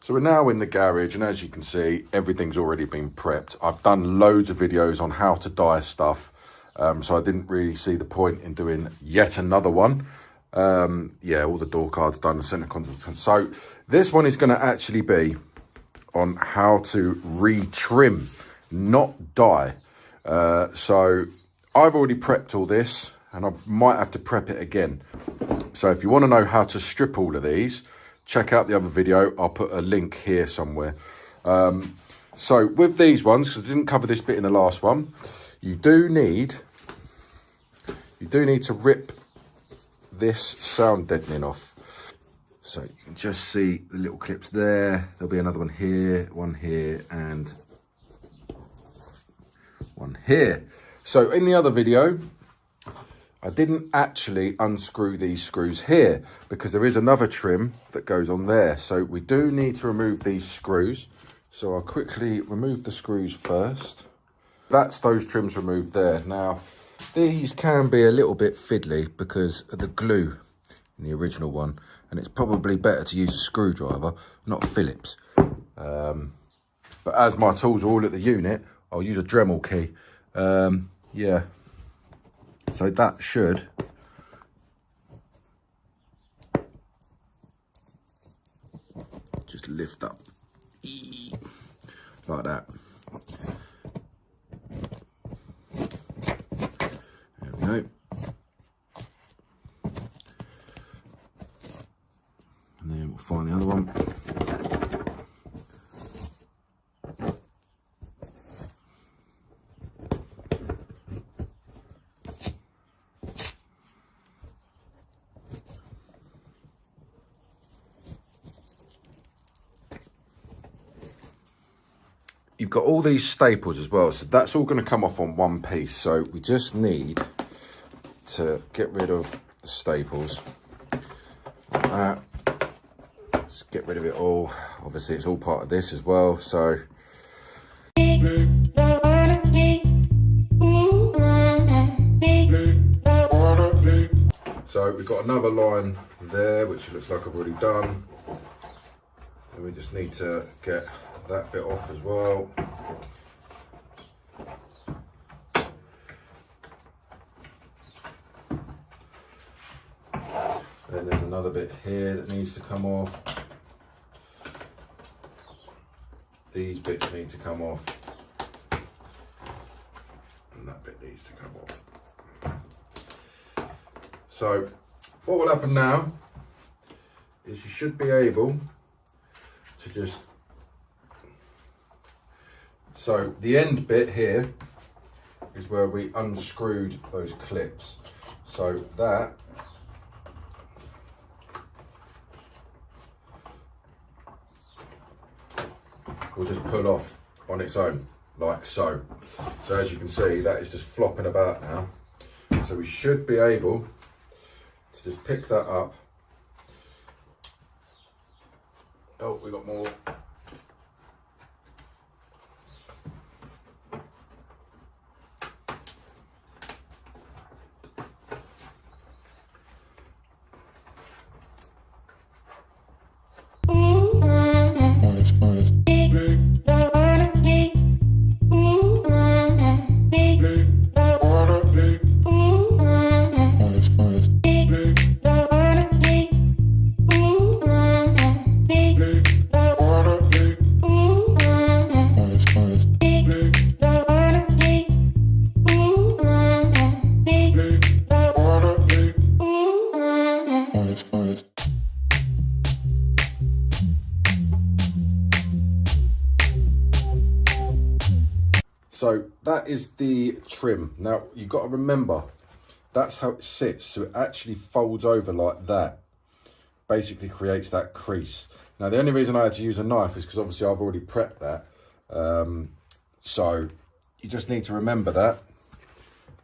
So we're now in the garage, and as you can see, everything's already been prepped. I've done loads of videos on how to dye stuff, so I didn't really see the point in doing yet another one. Yeah, all the door cards done, the center console. So this one is going to actually be on how to retrim, not dye. So I've already prepped all this, and I might have to prep it again. So if you want to know how to strip all of these, check out the other video. I'll put a link here somewhere. So with these ones, because I didn't cover this bit in the last one, you do need to rip this sound deadening off. So you can just see the little clips there. There'll be another one here, and one here. So in the other video, I didn't actually unscrew these screws here because there is another trim that goes on there. So we do need to remove these screws. So I'll quickly remove the screws first. That's those trims removed there. Now, these can be a little bit fiddly because of the glue in the original one. And it's probably better to use a screwdriver, not a Phillips. But as my tools are all at the unit, I'll use a Dremel key. Yeah. So that should just lift up like that. There we go. And then we'll find the other one. You've got all these staples as well, so that's all going to come off on one piece. So we just need to get rid of the staples. Just get rid of it all. Obviously, it's all part of this as well. So we've got another line there, which looks like I've already done. And we just need to get that bit off as well. Then there's another bit here that needs to come off. These bits need to come off. And that bit needs to come off. So what will happen now is you should be able to just, so the end bit here is where we unscrewed those clips. So that will just pull off on its own, like so. So as you can see, that is just flopping about now. So we should be able to just pick that up. Oh, we got more. So that is the trim. Now you've got to remember, that's how it sits. So it actually folds over like that. Basically creates that crease. Now the only reason I had to use a knife is because obviously I've already prepped that. So you just need to remember that.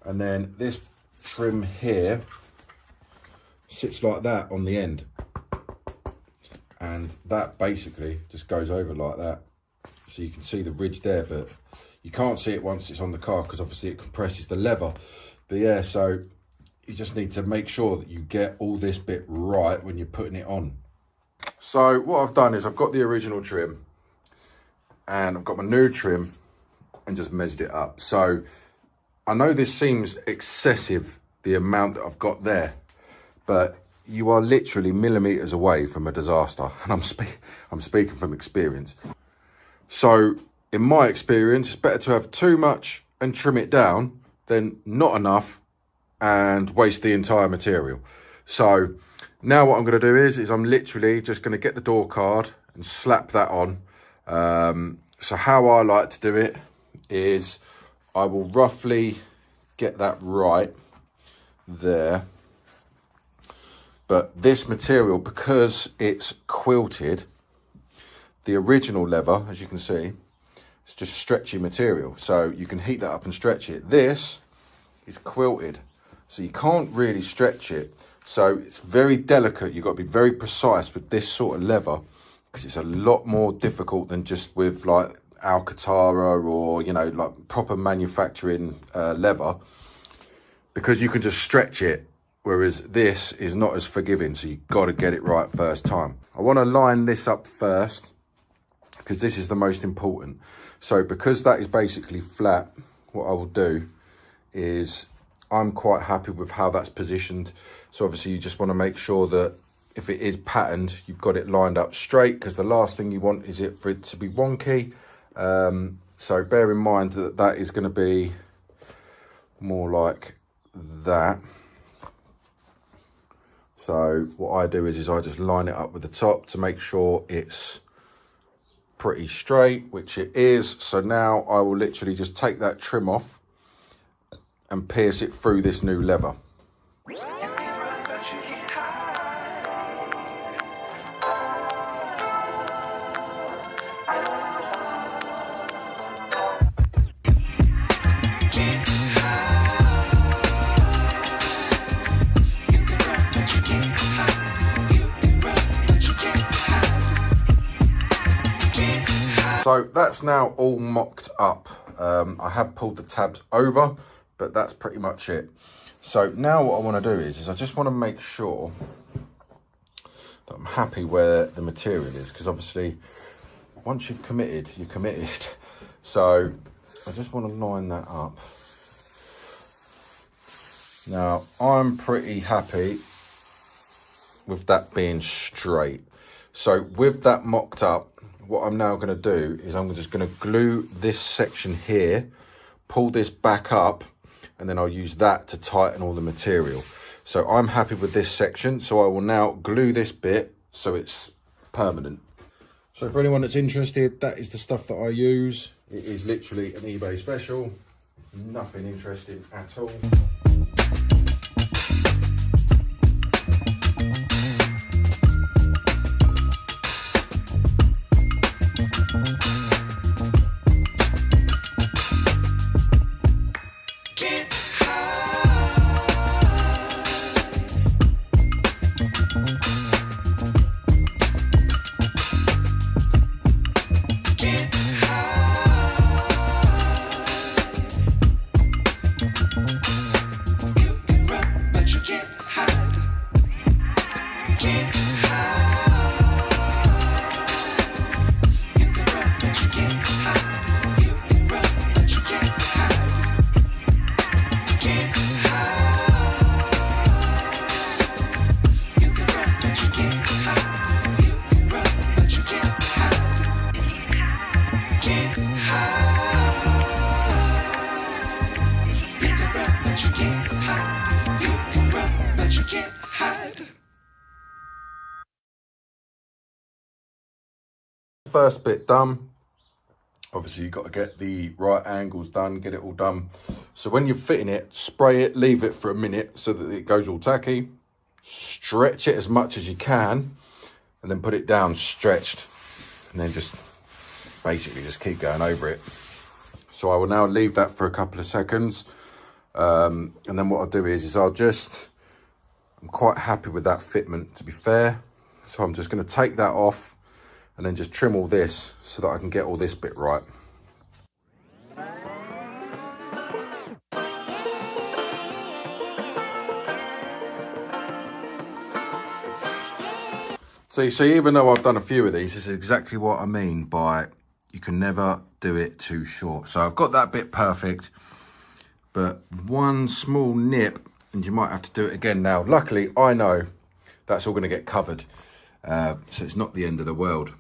And then this trim here sits like that on the end. And that basically just goes over like that. So you can see the ridge there, but you can't see it once it's on the car because obviously it compresses the leather. But yeah, so you just need to make sure that you get all this bit right when you're putting it on. So what I've done is I've got the original trim and I've got my new trim and just measured it up. So I know this seems excessive, the amount that I've got there, but you are literally millimeters away from a disaster. And I'm speaking from experience. So in my experience, it's better to have too much and trim it down than not enough and waste the entire material. So now what I'm going to do is I'm literally just going to get the door card and slap that on. So how I like to do it is I will roughly get that right there. But this material, because it's quilted, the original leather, as you can see, it's just stretchy material. So you can heat that up and stretch it. This is quilted, so you can't really stretch it. So it's very delicate. You've got to be very precise with this sort of leather, because it's a lot more difficult than just with like Alcantara or, you know, like proper manufacturing leather, because you can just stretch it, whereas this is not as forgiving. So you've got to get it right first time. I want to line this up first, because this is the most important. So because that is basically flat, what I will do is I'm quite happy with how that's positioned. So obviously you just want to make sure that if it is patterned, you've got it lined up straight, because the last thing you want is for it to be wonky. So bear in mind that that is going to be more like that. So what I do is I just line it up with the top to make sure it's pretty straight, which it is. So now I will literally just take that trim off and pierce it through this new leather. So that's now all mocked up. I have pulled the tabs over, but that's pretty much it. So now what I want to do is I just want to make sure that I'm happy where the material is, because obviously once you've committed, you're committed. So I just want to line that up. Now I'm pretty happy with that being straight. So with that mocked up, what I'm now going to do is I'm just going to glue this section here, pull this back up, and then I'll use that to tighten all the material. So I'm happy with this section, so I will now glue this bit so it's permanent. So for anyone that's interested, that is the stuff that I use. It is literally an eBay special, nothing interesting at all. First bit done. Obviously you've got to get the right angles done, get it all done. So when you're fitting it, spray it, leave it for a minute so that it goes all tacky. Stretch it as much as you can, and then put it down stretched, and then just basically just keep going over it. So I will now leave that for a couple of seconds, and then what I'll do is I'm quite happy with that fitment, to be fair. So I'm just going to take that off and then just trim all this so that I can get all this bit right. So you see, even though I've done a few of these, this is exactly what I mean by you can never do it too short. So I've got that bit perfect, but one small nip and you might have to do it again. Now, luckily, I know that's all going to get covered. So it's not the end of the world,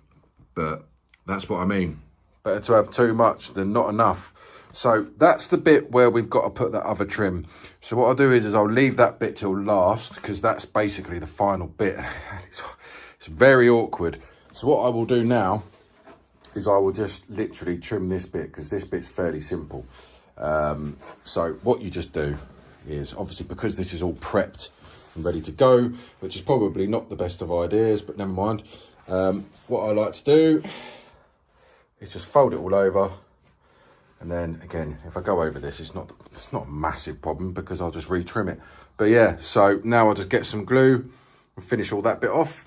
but that's what I mean. Better to have too much than not enough. So that's the bit where we've got to put that other trim. So what I'll do is I'll leave that bit till last, because that's basically the final bit. It's very awkward. So what I will do now is I will just literally trim this bit, because this bit's fairly simple. So what you just do is, obviously because this is all prepped and ready to go, which is probably not the best of ideas, but never mind. What I like to do is just fold it all over. And then again, if I go over this, it's not a massive problem, because I'll just retrim it. But yeah, so now I'll just get some glue and finish all that bit off.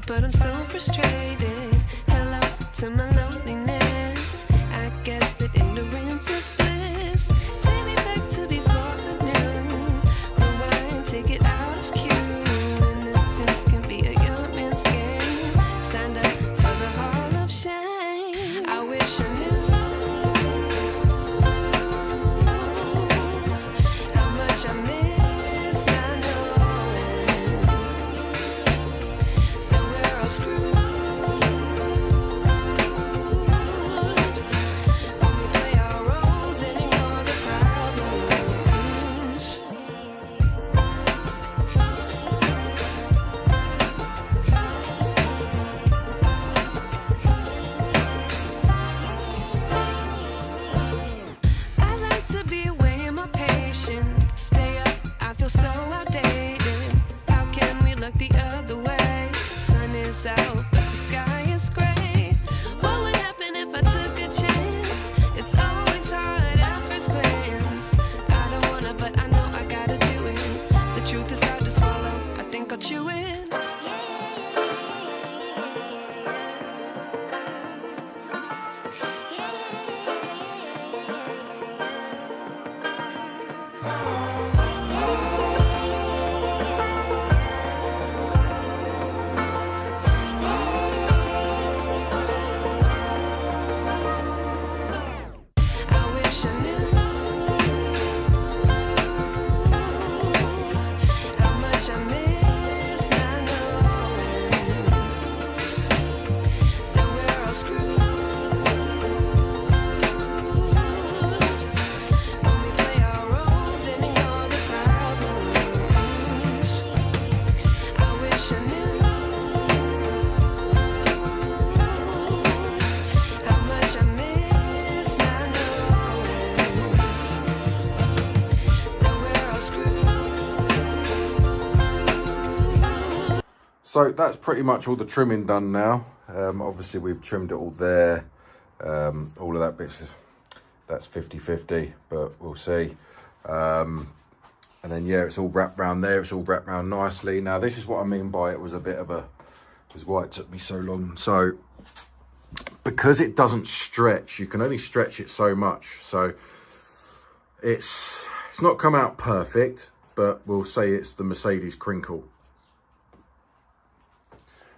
But I'm so frustrated. Hello to my loneliness. I guess that ignorance is bliss. Take me back to before I knew. Rewind, take it out of cue. Innocence can be a young man's game. Signed up for the hall of shame. I wish I knew how much I miss not knowing that we're all screwed when we play our roles and ignore the problems. I like to be away in my patience. Stay up, I feel so outdated. How can we look the other way? Sun is out, but the sky is gray. What would happen if I took a chance? It's always hard at first glance. I don't wanna, but I know I gotta do it. The truth is hard to swallow. I think I'll chew it. I wish I knew how much I miss not knowing that we're all screwed when we play our roles and ignore the problems. I wish I knew how much I miss not knowing that we're all screwed. So that's pretty much all the trimming done now. Obviously we've trimmed it all there. All of that bits, that's 50-50, but we'll see. And then yeah, it's all wrapped around there. It's all wrapped around nicely. Now this is what I mean by it was a bit of a, this is why it took me so long. So because it doesn't stretch, you can only stretch it so much. So it's not come out perfect, but we'll say it's the Mercedes crinkle.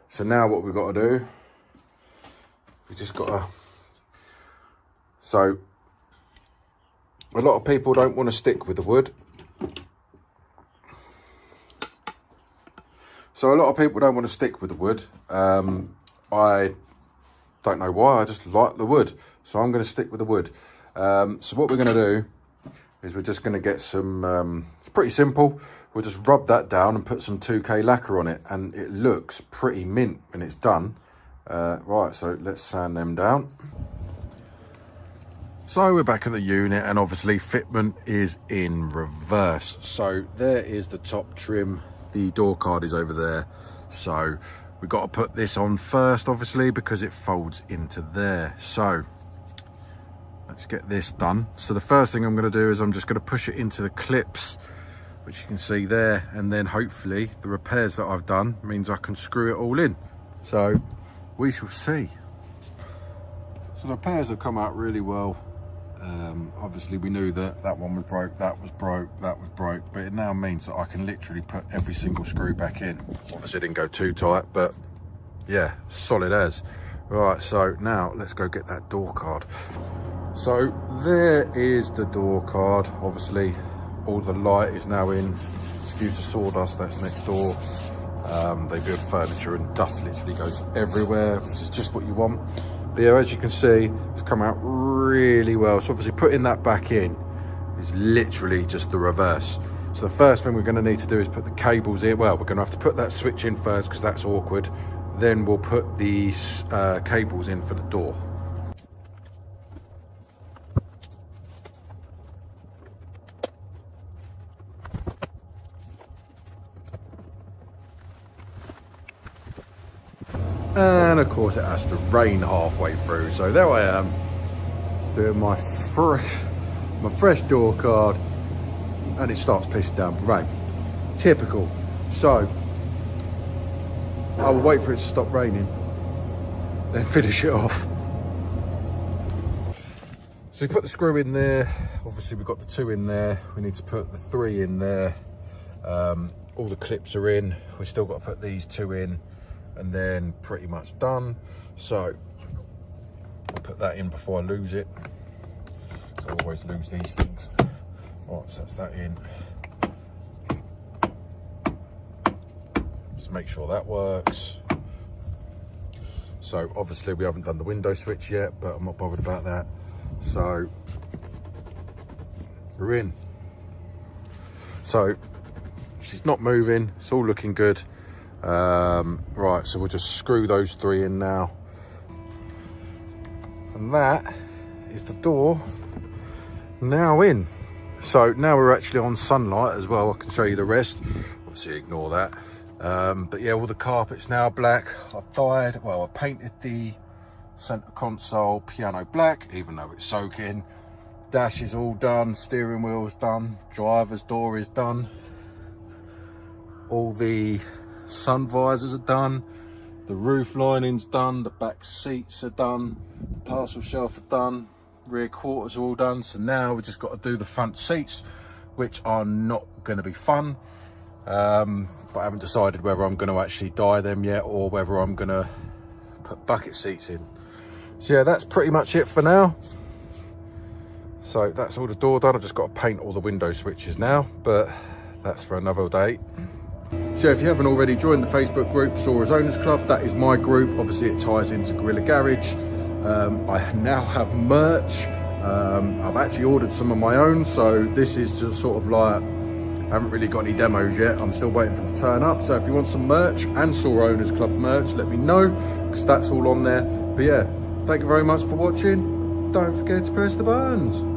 So now what we've got to do, we just got to, so a lot of people don't want to stick with the wood. So a lot of people don't want to stick with the wood. I don't know why, I just like the wood. So I'm going to stick with the wood. So what we're going to do is we're just going to get some, it's pretty simple. We'll just rub that down and put some 2K lacquer on it. And it looks pretty mint when it's done. Right, so let's sand them down. So we're back at the unit, and obviously fitment is in reverse. So there is the top trim. The door card is over there. So we've got to put this on first, obviously, because it folds into there. So let's get this done. So the first thing I'm going to do is I'm just going to push it into the clips, which you can see there, and then hopefully the repairs that I've done means I can screw it all in. So we shall see. So the repairs have come out really well. Obviously we knew that that one was broke, that was broke, that was broke, but it now means that I can literally put every single screw back in. Obviously it didn't go too tight, but yeah, solid as. Right, so now let's go get that door card. So there is the door card. Obviously all the light is now in. Excuse the sawdust that's next door. They build furniture and dust literally goes everywhere, which is just what you want. But yeah, as you can see, it's come out really well. So obviously putting that back in is literally just the reverse. So the first thing we're going to need to do is put the cables in. Well, we're going to have to put that switch in first because that's awkward. Then we'll put the cables in for the door. And of course it has to rain halfway through, so there I am doing my fresh door card, and it starts pissing down with rain. Typical. So I will wait for it to stop raining, then finish it off. So we put the screw in there. Obviously we've got the 2 in there. We need to put the 3 in there. All the clips are in. We've still got to put these 2 in, and then pretty much done. So I'll put that in before I lose it. I always lose these things. Right, so that's that in. Just make sure that works. So obviously we haven't done the window switch yet, but I'm not bothered about that. So we're in. So she's not moving, it's all looking good. Right, so we'll just screw those 3 in now, and that is the door now in. So now we're actually on sunlight as well. I can show you the rest, obviously ignore that. But yeah, all the carpet's now black. I've dyed, well, I painted the center console piano black, even though it's soaking. Dash is all done, steering wheel's done, driver's door is done, all the sun visors are done, the roof lining's done, the back seats are done, the parcel shelf are done, rear quarters are all done. So now we've just got to do the front seats, which are not going to be fun, but I haven't decided whether I'm going to actually dye them yet or whether I'm going to put bucket seats in. So yeah, that's pretty much it for now. So that's all the door done. I've just got to paint all the window switches now, but that's for another day. So if you haven't already joined the Facebook group Sora's Owners Club, that is my group. Obviously it ties into Gorilla Garage. I now have merch. I've actually ordered some of my own, so this is just sort of like, I haven't really got any demos yet. I'm still waiting for them to turn up. So if you want some merch and Sora Owners Club merch, let me know, because that's all on there. But yeah, thank you very much for watching. Don't forget to press the buttons.